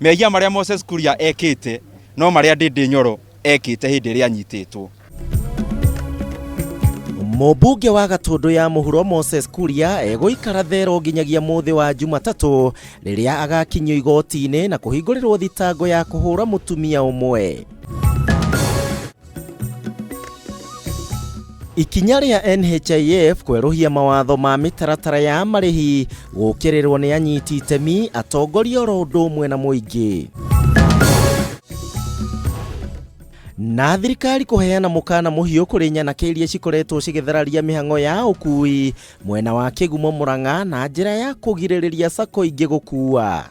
mehia maria Moses Kuria ekite no maria Ndindi Nyoro ekite hindi ria anyititwo. Mũmbunge wa Gatundu ya Mũhuro Moses Kuria egũikara thero nginyagia muthi wa Jumatatu rĩrĩa agakinyio igoti-inĩ na kũhingũrĩrwo thitango ya kũhũra mũtumia ũmwe. Ikinya rĩa NHIF kweruhia mawatho ma mĩtaratara ya marĩhi gũkĩrĩrwo nĩ anyiti itemi, atongoria oro ũndũ ũmwe na mũingĩ. Na thirikari kũheana mũkana mũhiũ kũrĩ nyanake iria cikoretwo cigĩthararia mĩhang'o ya ũkui mwena wa Kĩgumo Mũrang'a na njĩra ya kũgirĩrĩria sacco ingĩ gũkua.